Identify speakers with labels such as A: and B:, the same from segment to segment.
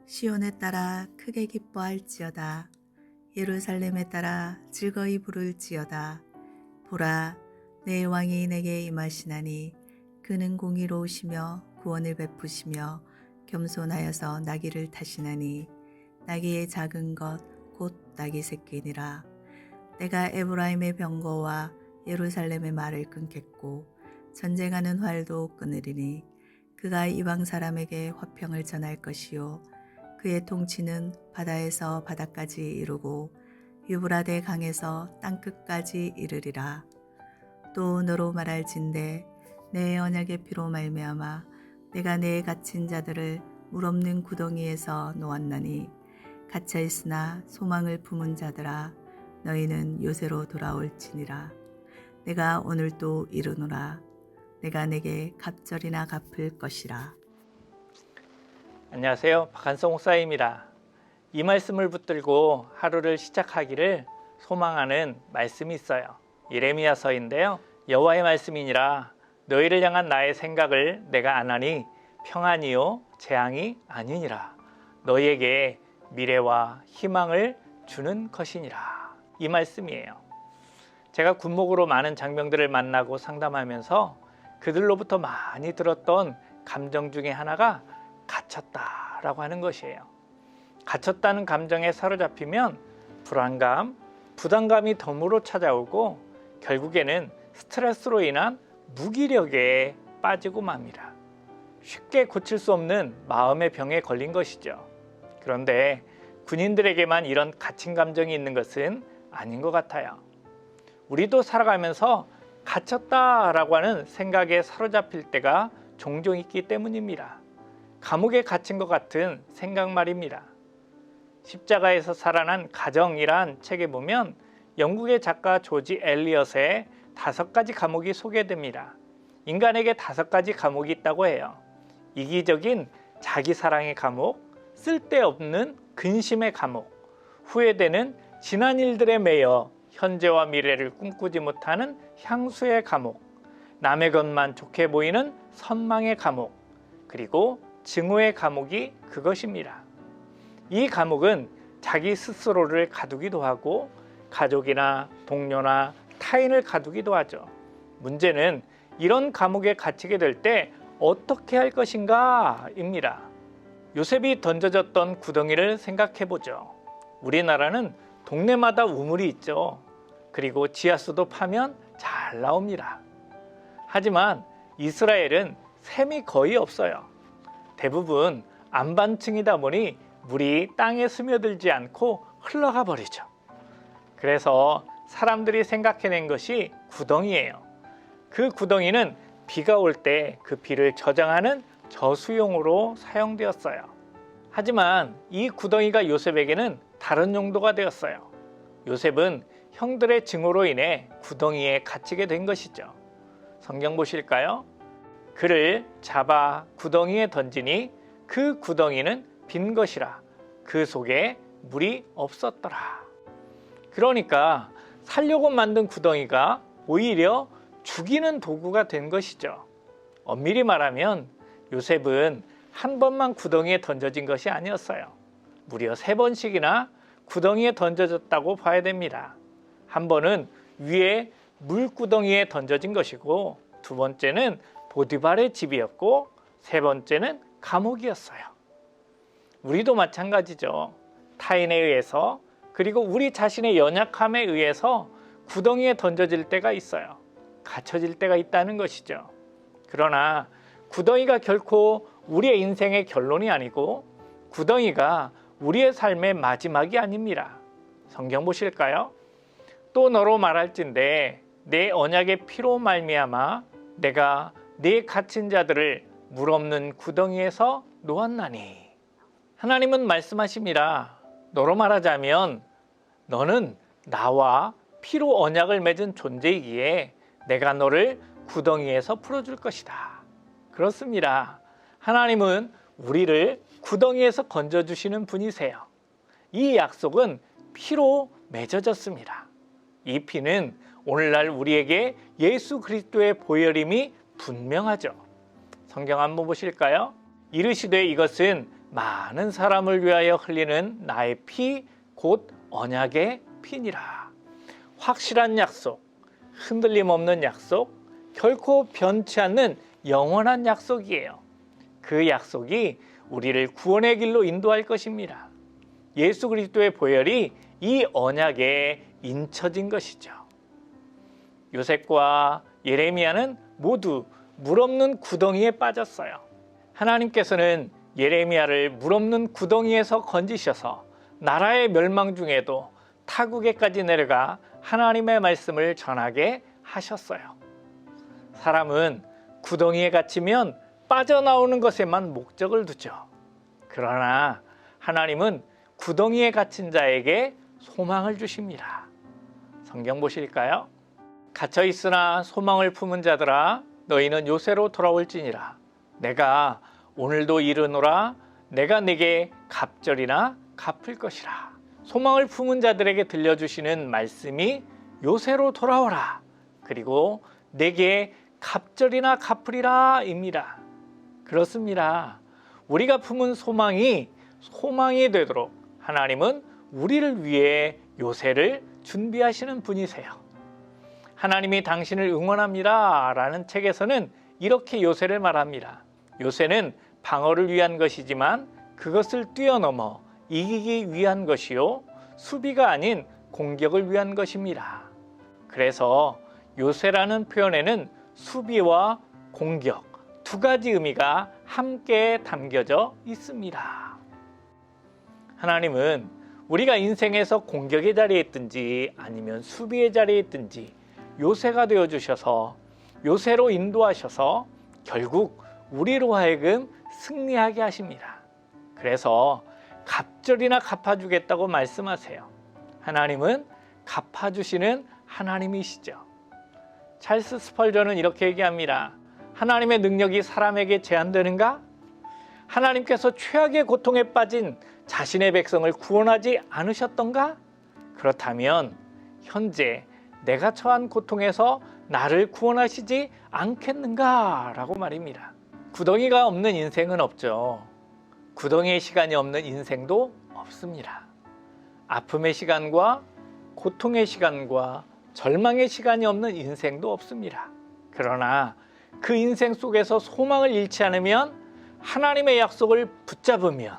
A: 시온에 따라 크게 기뻐할지어다. 예루살렘에 따라 즐거이 부를지어다. 보라, 내 왕이 내게 임하시나니 그는 공의로우시며 구원을 베푸시며 겸손하여서 나귀를 타시나니 나귀의 작은 것 곧 나귀 새끼니라. 내가 에브라임의 병거와 예루살렘의 말을 끊겠고 전쟁하는 활도 끊으리니 그가 이방 사람에게 화평을 전할 것이요 그의 통치는 바다에서 바다까지 이루고 유브라데 강에서 땅끝까지 이르리라. 또 너로 말할진대 내 언약의 피로 말미암아 내가 내 갇힌 자들을 물 없는 구덩이에서 놓았나니 갇혀 있으나 소망을 품은 자들아 너희는 요새로 돌아올지니라. 내가 오늘도 이르노라. 내가 내게 갑절이나 갚을 것이라.
B: 안녕하세요. 박한성 목사입니다. 이 말씀을 붙들고 하루를 시작하기를 소망하는 말씀이 있어요. 예레미야서인데요. 여호와의 말씀이니라 너희를 향한 나의 생각을 내가 아나니 평안이요 재앙이 아니니라. 너희에게 미래와 희망을 주는 것이니라. 이 말씀이에요. 제가 군목으로 많은 장병들을 만나고 상담하면서 그들로부터 많이 들었던 감정 중에 하나가 갇혔다라고 하는 것이에요. 갇혔다는 감정에 사로잡히면 불안감, 부담감이 덤으로 찾아오고 결국에는 스트레스로 인한 무기력에 빠지고 맙니다. 쉽게 고칠 수 없는 마음의 병에 걸린 것이죠. 그런데 군인들에게만 이런 갇힌 감정이 있는 것은 아닌 것 같아요. 우리도 살아가면서 갇혔다라고 하는 생각에 사로잡힐 때가 종종 있기 때문입니다. 감옥에 갇힌 것 같은 생각 말입니다. 십자가에서 살아난 가정이란 책에 보면 영국의 작가 조지 엘리엇의 5가지 감옥이 소개됩니다. 인간에게 5가지 감옥이 있다고 해요. 이기적인 자기 사랑의 감옥, 쓸데없는 근심의 감옥, 후회되는 지난 일들에 매여 현재와 미래를 꿈꾸지 못하는 향수의 감옥, 남의 것만 좋게 보이는 선망의 감옥, 그리고 증오의 감옥이 그것입니다. 이 감옥은 자기 스스로를 가두기도 하고 가족이나 동료나 타인을 가두기도 하죠. 문제는 이런 감옥에 갇히게 될 때 어떻게 할 것인가 입니다. 요셉이 던져졌던 구덩이를 생각해 보죠. 우리나라는 동네마다 우물이 있죠. 그리고 지하수도 파면 잘 나옵니다. 하지만 이스라엘은 샘이 거의 없어요. 대부분 안반층이다 보니 물이 땅에 스며들지 않고 흘러가 버리죠. 그래서 사람들이 생각해낸 것이 구덩이에요. 그 구덩이는 비가 올 때 그 비를 저장하는 저수용으로 사용되었어요. 하지만 이 구덩이가 요셉에게는 다른 용도가 되었어요. 요셉은 형들의 증오로 인해 구덩이에 갇히게 된 것이죠. 성경 보실까요? 그를 잡아 구덩이에 던지니 그 구덩이는 빈 것이라 그 속에 물이 없었더라. 그러니까 살려고 만든 구덩이가 오히려 죽이는 도구가 된 것이죠. 엄밀히 말하면 요셉은 한 번만 구덩이에 던져진 것이 아니었어요. 무려 3번씩이나 구덩이에 던져졌다고 봐야 됩니다. 한 번은 위에 물구덩이에 던져진 것이고 2번째는 보디발의 집이었고 3번째는 감옥이었어요. 우리도 마찬가지죠. 타인에 의해서 그리고 우리 자신의 연약함에 의해서 구덩이에 던져질 때가 있어요. 갇혀질 때가 있다는 것이죠. 그러나 구덩이가 결코 우리의 인생의 결론이 아니고 구덩이가 우리의 삶의 마지막이 아닙니다. 성경 보실까요? 또 너로 말할진대 내 언약의 피로 말미암아 내가 네 갇힌 자들을 물 없는 구덩이에서 놓았나니. 하나님은 말씀하십니다. 너로 말하자면 너는 나와 피로 언약을 맺은 존재이기에 내가 너를 구덩이에서 풀어줄 것이다. 그렇습니다. 하나님은 우리를 구덩이에서 건져주시는 분이세요. 이 약속은 피로 맺어졌습니다. 이 피는 오늘날 우리에게 예수 그리스도의 보혈임이 분명하죠. 성경 한번 보실까요? 이르시되 이것은 많은 사람을 위하여 흘리는 나의 피 곧 언약의 피니라. 확실한 약속, 흔들림 없는 약속, 결코 변치 않는 영원한 약속이에요. 그 약속이 우리를 구원의 길로 인도할 것입니다. 예수 그리스도의 보혈이 이 언약에 인쳐진 것이죠. 요셉과 예레미야는 모두 물 없는 구덩이에 빠졌어요. 하나님께서는 예레미야를 물 없는 구덩이에서 건지셔서 나라의 멸망 중에도 타국에까지 내려가 하나님의 말씀을 전하게 하셨어요. 사람은 구덩이에 갇히면 빠져나오는 것에만 목적을 두죠. 그러나 하나님은 구덩이에 갇힌 자에게 소망을 주십니다. 성경 보실까요? 갇혀 있으나 소망을 품은 자들아 너희는 요새로 돌아올지니라. 내가 오늘도 이르노라. 내가 네게 갑절이나 갚을 것이라. 소망을 품은 자들에게 들려주시는 말씀이 요새로 돌아오라. 그리고 내게 갑절이나 갚으리라 입니다. 그렇습니다. 우리가 품은 소망이 되도록 하나님은 우리를 위해 요새를 준비하시는 분이세요. 하나님이 당신을 응원합니다 라는 책에서는 이렇게 요새를 말합니다. 요새는 방어를 위한 것이지만 그것을 뛰어넘어 이기기 위한 것이요 수비가 아닌 공격을 위한 것입니다. 그래서 요새라는 표현에는 수비와 공격 두 가지 의미가 함께 담겨져 있습니다. 하나님은 우리가 인생에서 공격의 자리에 있든지 아니면 수비의 자리에 있든지 요새가 되어주셔서 요새로 인도하셔서 결국 우리로 하여금 승리하게 하십니다. 그래서 갑절이나 갚아주겠다고 말씀하세요. 하나님은 갚아주시는 하나님이시죠. 찰스 스펄전은 이렇게 얘기합니다. 하나님의 능력이 사람에게 제한되는가? 하나님께서 최악의 고통에 빠진 자신의 백성을 구원하지 않으셨던가? 그렇다면 현재 내가 처한 고통에서 나를 구원하시지 않겠는가? 라고 말입니다. 구덩이가 없는 인생은 없죠. 구덩이의 시간이 없는 인생도 없습니다. 아픔의 시간과 고통의 시간과 절망의 시간이 없는 인생도 없습니다. 그러나 그 인생 속에서 소망을 잃지 않으면 하나님의 약속을 붙잡으면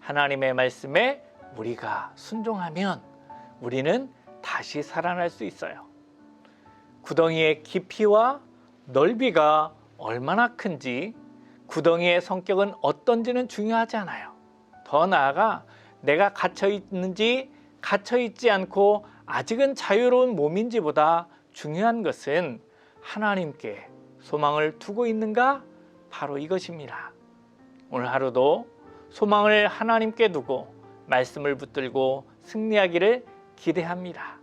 B: 하나님의 말씀에 우리가 순종하면 우리는 다시 살아날 수 있어요. 구덩이의 깊이와 넓이가 얼마나 큰지 구덩이의 성격은 어떤지는 중요하지 않아요. 더 나아가 내가 갇혀있는지 갇혀있지 않고 아직은 자유로운 몸인지보다 중요한 것은 하나님께 소망을 두고 있는가? 바로 이것입니다. 오늘 하루도 소망을 하나님께 두고 말씀을 붙들고 승리하기를 기대합니다.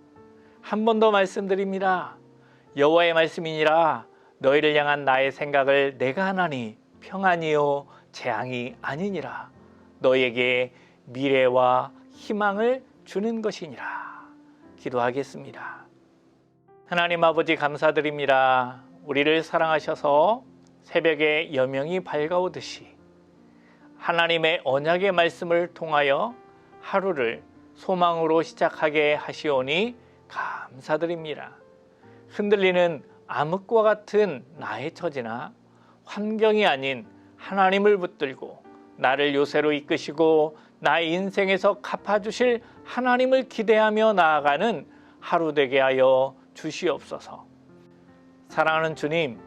B: 한 번 더 말씀드립니다. 여호와의 말씀이니라. 너희를 향한 나의 생각을 내가 하나니 평안이요 재앙이 아니니라. 너희에게 미래와 희망을 주는 것이니라. 기도하겠습니다. 하나님 아버지 감사드립니다. 우리를 사랑하셔서 새벽에 여명이 밝아오듯이 하나님의 언약의 말씀을 통하여 하루를 소망으로 시작하게 하시오니 감사드립니다. 흔들리는 암흑과 같은 나의 처지나 환경이 아닌 하나님을 붙들고 나를 요새로 이끄시고 나의 인생에서 갚아주실 하나님을 기대하며 나아가는 하루 되게 하여 주시옵소서. 사랑하는 주님,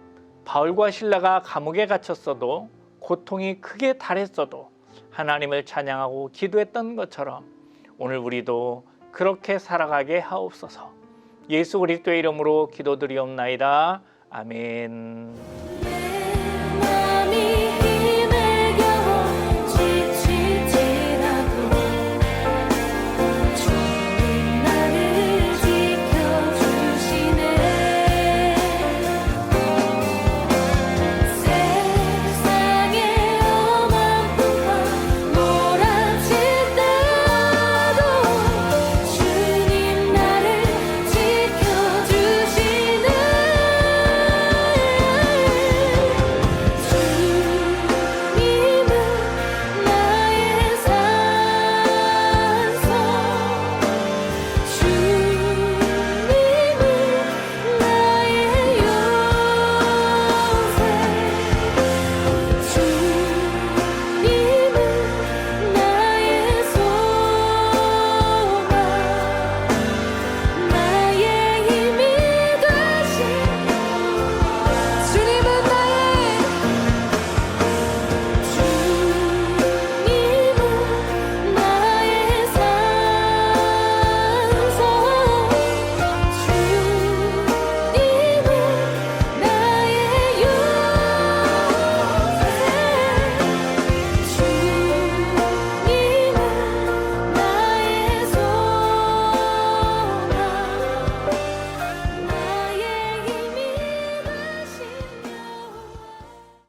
B: 바울과 실라가 감옥에 갇혔어도 고통이 크게 달했어도 하나님을 찬양하고 기도했던 것처럼 오늘 우리도 그렇게 살아가게 하옵소서. 예수 그리스도의 이름으로 기도드리옵나이다. 아멘.